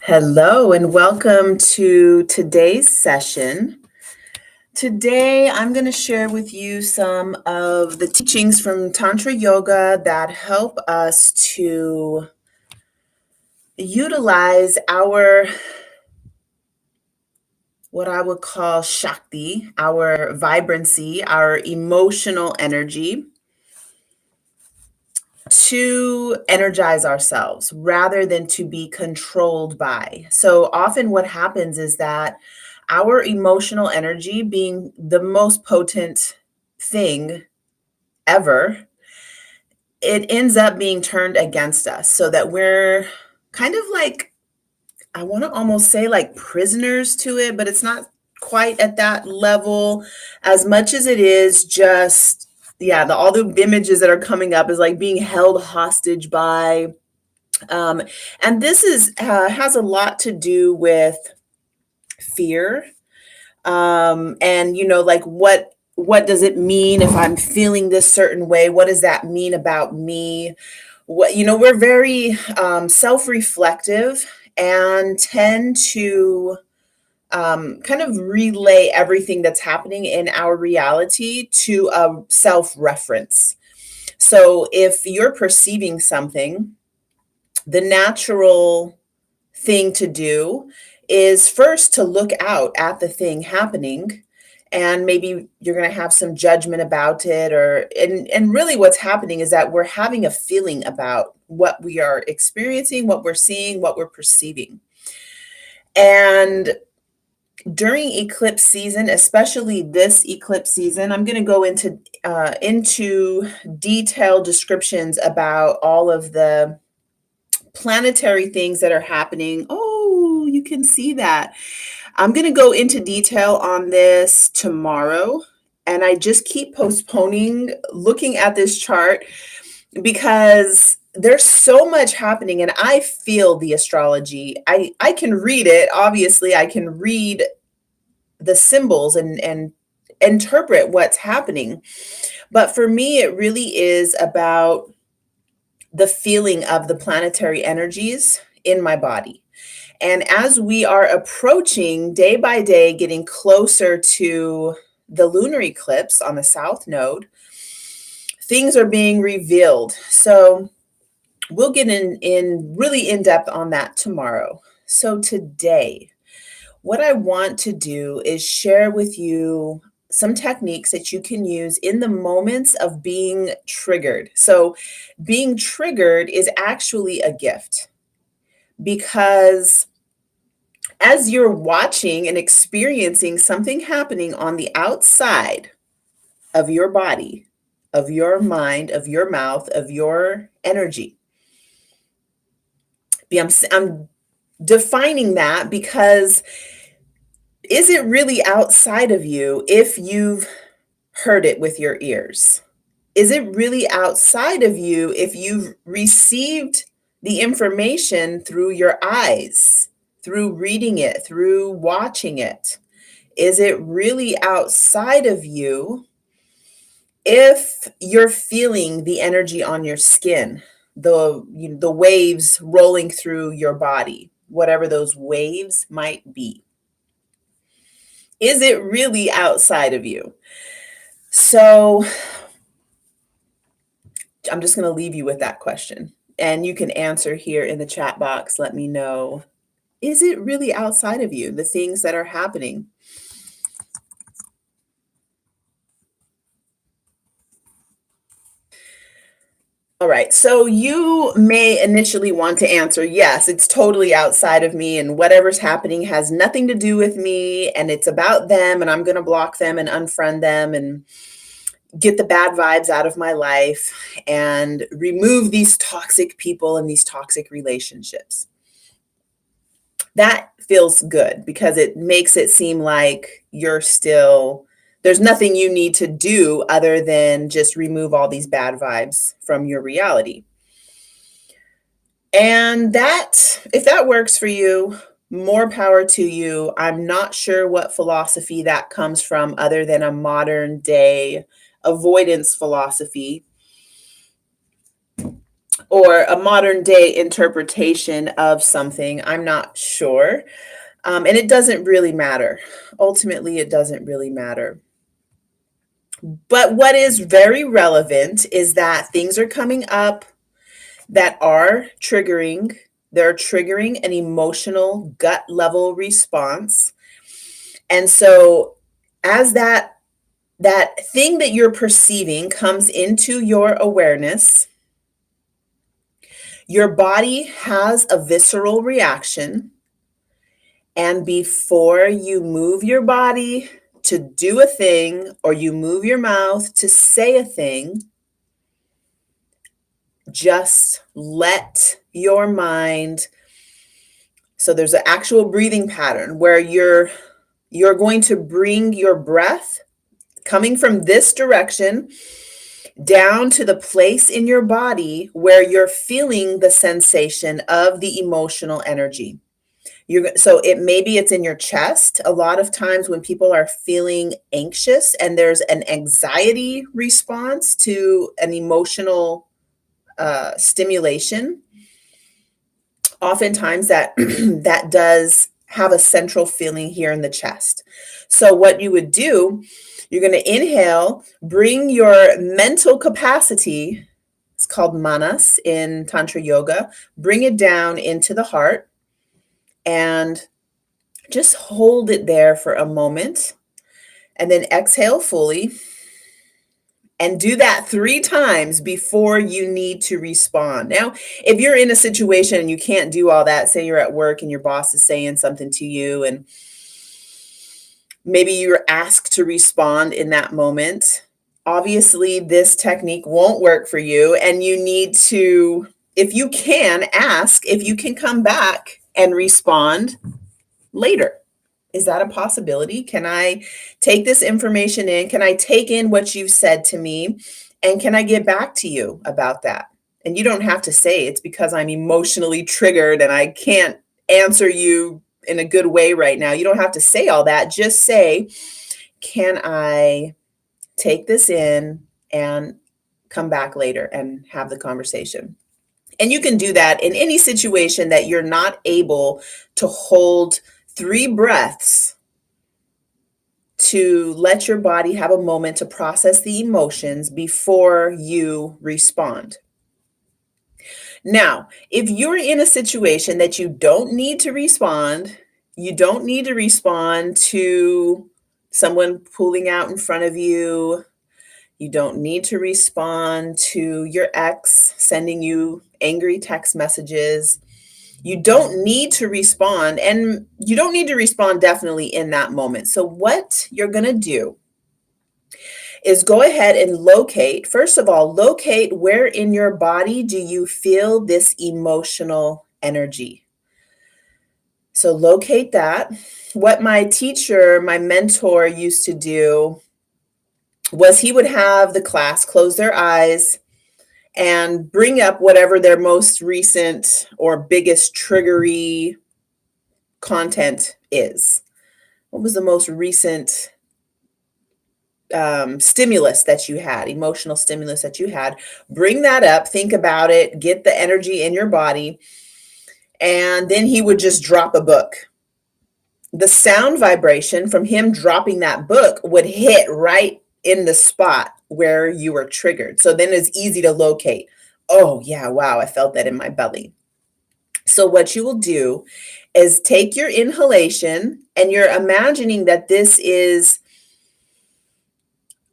Hello and welcome to today's session. Today, I'm going to share with you some of the teachings from Tantra Yoga that help us to utilize our, what I would call Shakti, our vibrancy, our emotional energy to energize ourselves rather than to be controlled by. So often, what happens is that our emotional energy, being the most potent thing ever, it ends up being turned against us so that we're kind of like, I want to almost say like prisoners to it, but it's not quite at that level as much as it is just, yeah, all the images that are coming up is like being held hostage by. Um, and this is has a lot to do with fear, and like what does it mean if I'm feeling this certain way? What does that mean about me? We're very self-reflective and tend to kind of relay everything that's happening in our reality to a self-reference. So if you're perceiving something, the natural thing to do is first to look out at the thing happening, and maybe you're going to have some judgment about it, or and really what's happening is that we're having a feeling about what we are experiencing, what we're seeing, what we're perceiving. And during eclipse season, especially this eclipse season, I'm going to go into detailed descriptions about all of the planetary things that are happening. Oh, you can see that. I'm going to go into detail on this tomorrow. And I just keep postponing looking at this chart because there's so much happening and I feel the astrology. I can read it. Obviously, I can read the symbols and interpret what's happening. But for me, it really is about the feeling of the planetary energies in my body. And as we are approaching day by day, getting closer to the lunar eclipse on the south node, things are being revealed. So we'll get in really in depth on that tomorrow. So today, what I want to do is share with you some techniques that you can use in the moments of being triggered. So being triggered is actually a gift, because as you're watching and experiencing something happening on the outside of your body, of your mind, of your mouth, of your energy. I'm defining that because is it really outside of you if you've heard it with your ears? Is it really outside of you if you've received the information through your eyes, through reading it, through watching it? Is it really outside of you if you're feeling the energy on your skin, the waves rolling through your body, whatever those waves might be? Is it really outside of you? So I'm just going to leave you with that question. And you can answer here in the chat box. Let me know, is it really outside of you, the things that are happening? All right. So you may initially want to answer, yes, it's totally outside of me, and whatever's happening has nothing to do with me, and it's about them, and I'm going to block them and unfriend them and get the bad vibes out of my life and remove these toxic people and these toxic relationships. That feels good because it makes it seem like there's nothing you need to do other than just remove all these bad vibes from your reality. And if that works for you, more power to you. I'm not sure what philosophy that comes from other than a modern day avoidance philosophy. or a modern day interpretation of something. I'm not sure. And it doesn't really matter. Ultimately, it doesn't really matter. But what is very relevant is that things are coming up that are triggering. They're triggering an emotional gut level response. And so as that thing that you're perceiving comes into your awareness, your body has a visceral reaction. And before you move your body to do a thing or you move your mouth to say a thing, just let your mind. So there's an actual breathing pattern where you're going to bring your breath coming from this direction down to the place in your body where you're feeling the sensation of the emotional energy. So maybe it's in your chest. A lot of times when people are feeling anxious and there's an anxiety response to an emotional stimulation, oftentimes that that does have a central feeling here in the chest. So what you would do, you're going to inhale, bring your mental capacity, it's called manas in Tantra Yoga, bring it down into the heart and just hold it there for a moment. And then exhale fully. And do that 3 times before you need to respond. Now, if you're in a situation and you can't do all that, say you're at work and your boss is saying something to you and maybe you're asked to respond in that moment, obviously this technique won't work for you and you need to, if you can, ask if you can come back and respond later. Is that a possibility? Can I take this information in? Can I take in what you've said to me? And can I get back to you about that? And you don't have to say it's because I'm emotionally triggered and I can't answer you in a good way right now. You don't have to say all that. Just say, can I take this in and come back later and have the conversation? And you can do that in any situation that you're not able to hold 3 breaths to let your body have a moment to process the emotions before you respond. Now, if you're in a situation that you don't need to respond, you don't need to respond to someone pulling out in front of you. You don't need to respond to your ex sending you angry text messages. You don't need to respond, and you don't need to respond definitely in that moment. So what you're going to do is go ahead and locate, first of all, locate where in your body do you feel this emotional energy. So locate that. What my teacher, my mentor used to do was he would have the class close their eyes and bring up whatever their most recent or biggest triggery content is. What was the most recent stimulus that you had, emotional stimulus that you had? Bring that up, think about it, get the energy in your body, and then he would just drop a book. The sound vibration from him dropping that book would hit right in the spot where you were triggered. So then it's easy to locate. Oh, yeah, wow, I felt that in my belly. So what you will do is take your inhalation and you're imagining that this is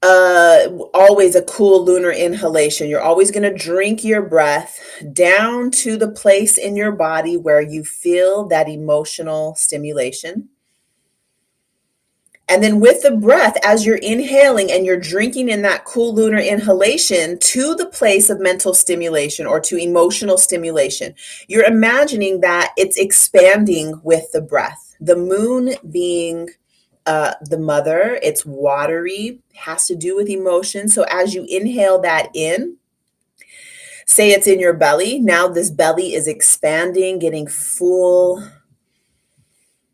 always a cool lunar inhalation. You're always going to drink your breath down to the place in your body where you feel that emotional stimulation. And then with the breath, as you're inhaling and you're drinking in that cool lunar inhalation to the place of mental stimulation or to emotional stimulation, you're imagining that it's expanding with the breath. The moon being the mother, it's watery, has to do with emotion. So as you inhale that in, say it's in your belly, now this belly is expanding, getting full.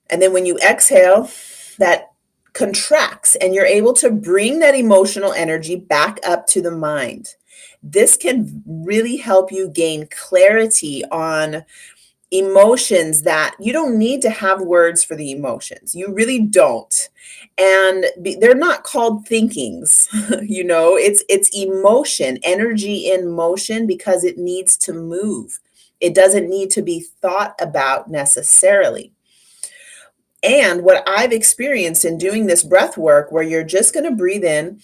And then when you exhale, that contracts and you're able to bring that emotional energy back up to the mind. This can really help you gain clarity on emotions that you don't need to have words for the emotions. You really don't. And they're not called thinkings. It's emotion, energy in motion because it needs to move. It doesn't need to be thought about necessarily. And what I've experienced in doing this breath work, where you're just going to breathe in,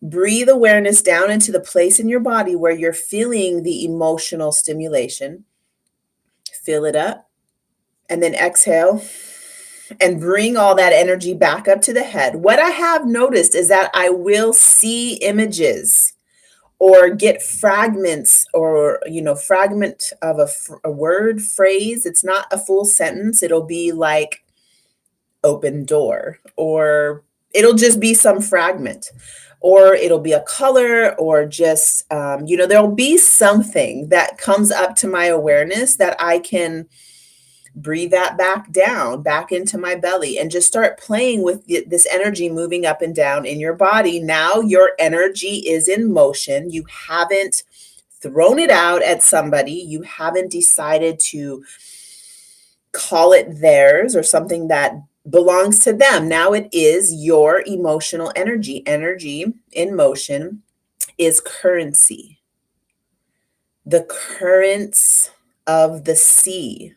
breathe awareness down into the place in your body where you're feeling the emotional stimulation, fill it up, and then exhale and bring all that energy back up to the head. What I have noticed is that I will see images or get fragments or, fragment of a word, phrase. It's not a full sentence. It'll be like open door, or it'll just be some fragment, or it'll be a color, or just, there'll be something that comes up to my awareness that I can breathe that back down, back into my belly, and just start playing with this energy moving up and down in your body. Now your energy is in motion. You haven't thrown it out at somebody. You haven't decided to call it theirs or something that belongs to them. Now it is your emotional energy. Energy in motion is currency. The currents of the sea.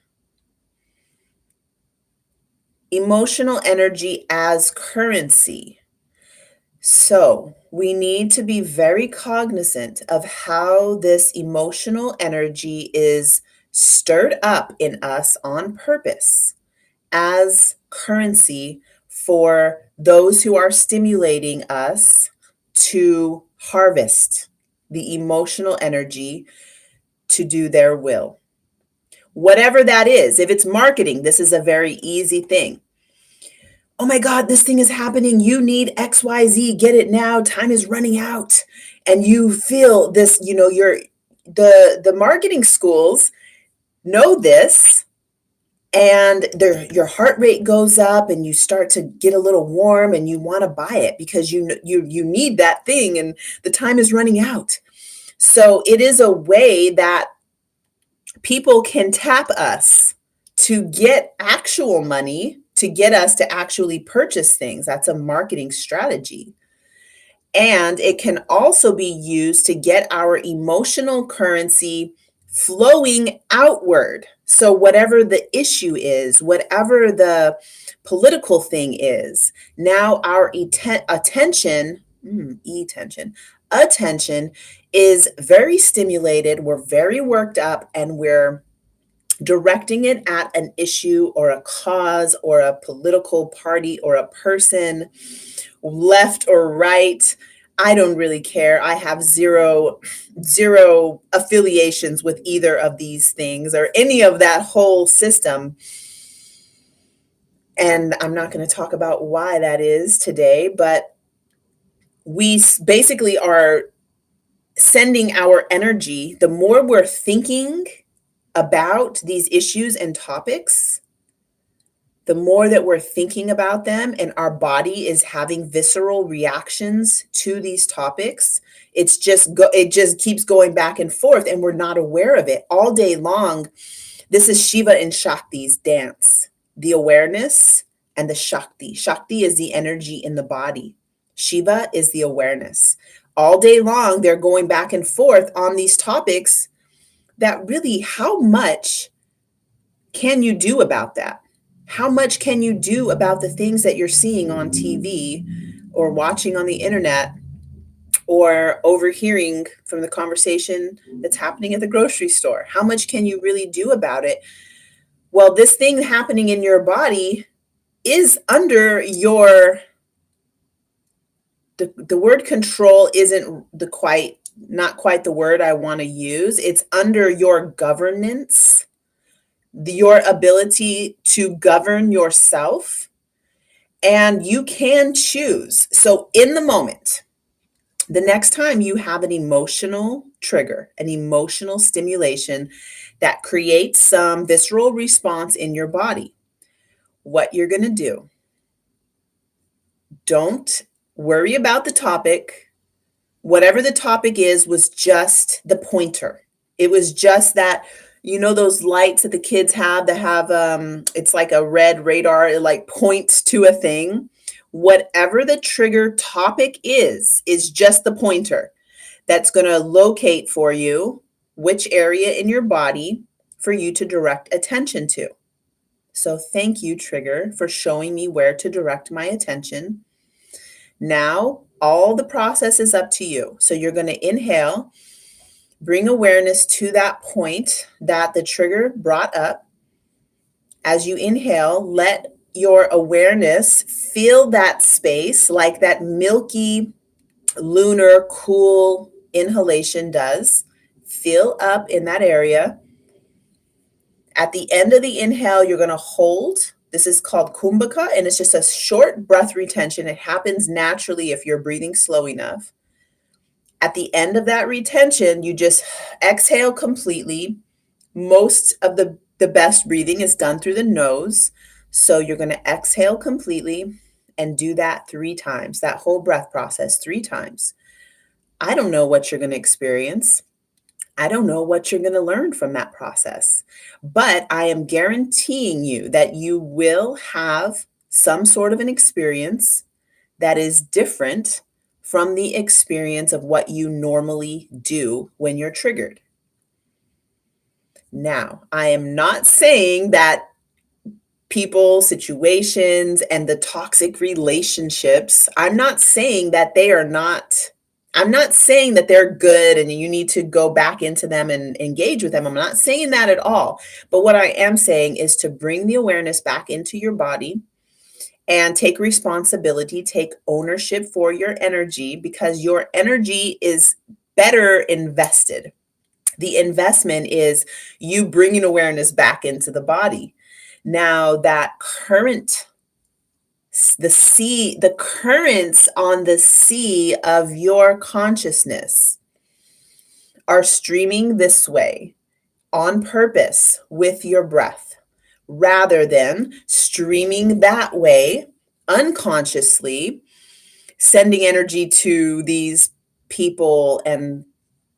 Emotional energy as currency. So we need to be very cognizant of how this emotional energy is stirred up in us on purpose as currency for those who are stimulating us to harvest the emotional energy to do their will. Whatever that is, if it's marketing, this is a very easy thing. Oh my God, this thing is happening. You need XYZ. Get it now. Time is running out. And you feel this, the marketing schools know this, and your heart rate goes up and you start to get a little warm and you want to buy it because you need that thing and the time is running out. So it is a way that people can tap us to get actual money, to get us to actually purchase things. That's a marketing strategy. And it can also be used to get our emotional currency flowing outward. So, whatever the issue is, whatever the political thing is, now our attention is very stimulated. We're very worked up, and we're directing it at an issue or a cause or a political party or a person, left or right. I don't really care. I have zero affiliations with either of these things or any of that whole system. And I'm not going to talk about why that is today, but we basically are sending our energy. The more we're thinking about these issues and topics, the more that we're thinking about them and our body is having visceral reactions to these topics, it just keeps going back and forth, and we're not aware of it all day long. This is Shiva and Shakti's dance, the awareness and the Shakti. Shakti is the energy in the body. Shiva is the awareness. All day long, they're going back and forth on these topics that really, how much can you do about that? How much can you do about the things that you're seeing on TV or watching on the internet or overhearing from the conversation that's happening at the grocery store? How much can you really do about it? Well, this thing happening in your body is under your, the word control isn't not quite the word I want to use. It's under your governance, your ability to govern yourself, and you can choose. So in the moment, the next time you have an emotional trigger, an emotional stimulation that creates some visceral response in your body, what you're going to do, don't worry about the topic. Whatever the topic is was just the pointer. It was just that, those lights that the kids have that have, it's like a red radar, it like points to a thing. Whatever the trigger topic is just the pointer that's going to locate for you which area in your body for you to direct attention to. So thank you, trigger, for showing me where to direct my attention. Now, all the process is up to you. So you're going to inhale, bring awareness to that point that the trigger brought up. As you inhale, let your awareness fill that space like that milky, lunar, cool inhalation does. Fill up in that area. At the end of the inhale, you're going to hold. This is called kumbhaka, and it's just a short breath retention. It happens naturally if you're breathing slow enough. At the end of that retention, you just exhale completely. Most of the best breathing is done through the nose. So you're going to exhale completely and do that 3 times, that whole breath process 3 times. I don't know what you're going to experience. I don't know what you're going to learn from that process, but I am guaranteeing you that you will have some sort of an experience that is different from the experience of what you normally do when you're triggered. Now, I am not saying that people, situations, and the toxic relationships, I'm not saying that they're good and you need to go back into them and engage with them. I'm not saying that at all. But what I am saying is to bring the awareness back into your body and take responsibility, take ownership for your energy, because your energy is better invested. The investment is you bringing awareness back into the body. Now that the currents on the sea of your consciousness are streaming this way on purpose with your breath, rather than streaming that way unconsciously, sending energy to these people and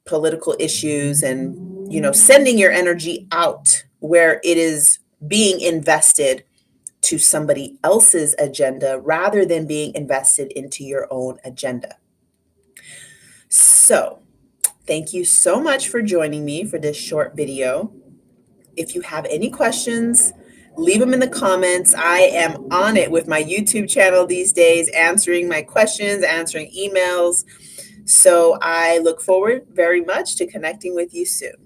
political issues and, sending your energy out where it is being invested to somebody else's agenda rather than being invested into your own agenda. So, thank you so much for joining me for this short video. If you have any questions, leave them in the comments. I am on it with my YouTube channel these days, answering my questions, answering emails. So I look forward very much to connecting with you soon.